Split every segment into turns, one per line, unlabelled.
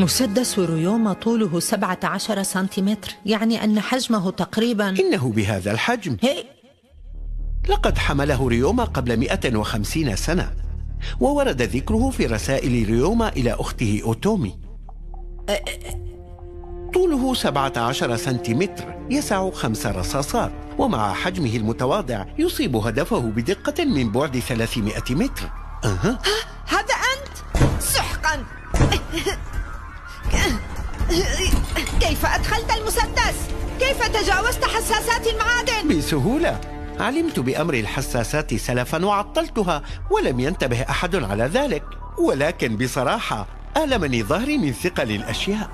مسدس ريوما طوله 17 سنتيمتر، يعني أن حجمه تقريبا
إنه بهذا الحجم.
هي.
لقد حمله ريوما قبل 150 سنة، وورد ذكره في رسائل ريوما إلى أخته أوتومي. طوله 17 سنتيمتر، يسع 5 رصاصات، ومع حجمه المتواضع يصيب هدفه بدقة من بعد 300 متر.
هذا أنت؟ سحقا! كيف أدخلت المسدس؟ كيف تجاوزت حساسات المعادن؟
بسهولة. علمت بأمر الحساسات سلفا وعطلتها، ولم ينتبه أحد على ذلك. ولكن بصراحة ألمني ظهري من ثقل الأشياء.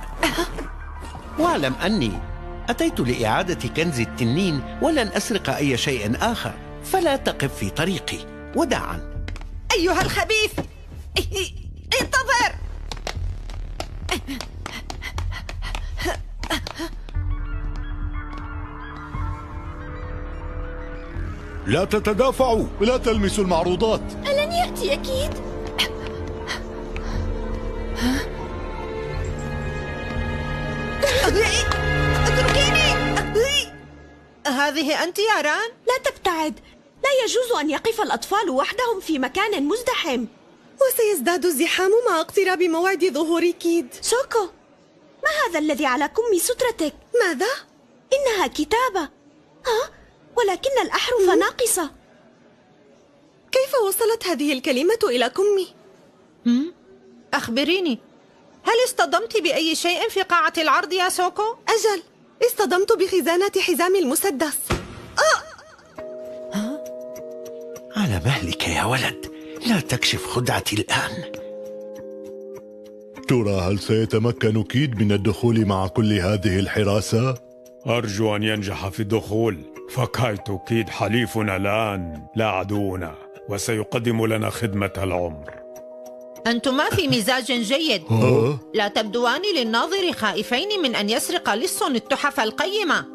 واعلم أني أتيت لإعادة كنز التنين، ولن أسرق أي شيء آخر، فلا تقف في طريقي. وداعا.
أيها الخبيث، انتظر.
لا تتدافعوا، لا تلمسوا المعروضات.
ألن يأتي أكيد؟
اتركيني! هذه أنت يا ران؟
لا تبتعد، لا يجوز أن يقف الأطفال وحدهم في مكان مزدحم.
وسيزداد الزحام مع اقتراب موعد ظهور كيد.
سوكو، ما هذا الذي على كم سترتك؟
ماذا؟
إنها كتابة. ولكن الأحرف ناقصة.
كيف وصلت هذه الكلمة إلى كمي؟
أخبريني، هل اصطدمت بأي شيء في قاعة العرض يا سوكو؟
أجل، اصطدمت بخزانة حزام المسدس.
على مهلك يا ولد، لا تكشف خدعتي الآن.
ترى هل سيتمكن كيد من الدخول مع كل هذه الحراسة؟
أرجو أن ينجح في الدخول، فكايتو كيد حليفنا الآن لا عدونا، وسيقدم لنا خدمة العمر.
أنتما في مزاج جيد. لا تبدوان للناظر خائفين من أن يسرق لص التحف القيمة.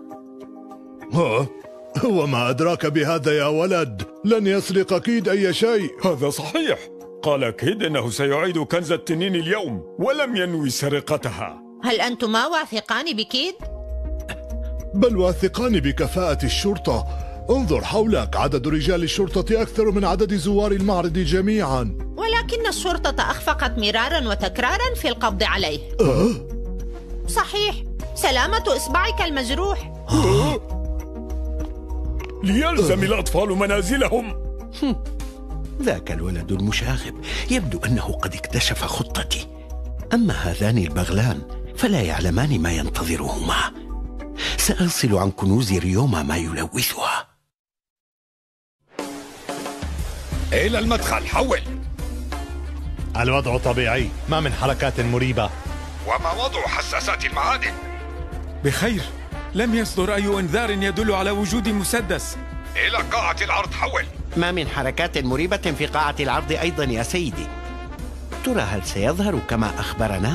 وما أدراك بهذا يا ولد؟ لن يسرق كيد أي شيء.
هذا صحيح، قال كيد إنه سيعيد كنز التنين اليوم، ولم ينوي سرقتها.
هل أنتما واثقان بكيد؟
بل واثقان بكفاءة الشرطة. انظر حولك، عدد رجال الشرطة أكثر من عدد زوار المعرض جميعا.
ولكن الشرطة أخفقت مرارا وتكرارا في القبض عليه. صحيح، سلامة إصبعك المجروح.
ليلزم الأطفال منازلهم.
ذاك الولد المشاغب يبدو أنه قد اكتشف خطتي. أما هذان البغلان فلا يعلمان ما ينتظرهما. سأصل عن كنوز ريوما ما يلوثها.
إلى المدخل، حول.
الوضع طبيعي، ما من حركات مريبة.
وما وضع حساسات المعادن؟
بخير، لم يصدر أي إنذار يدل على وجود مسدس.
إلى قاعة العرض، حول.
ما من حركات مريبة في قاعة العرض أيضا يا سيدي. ترى هل سيظهر كما أخبرنا؟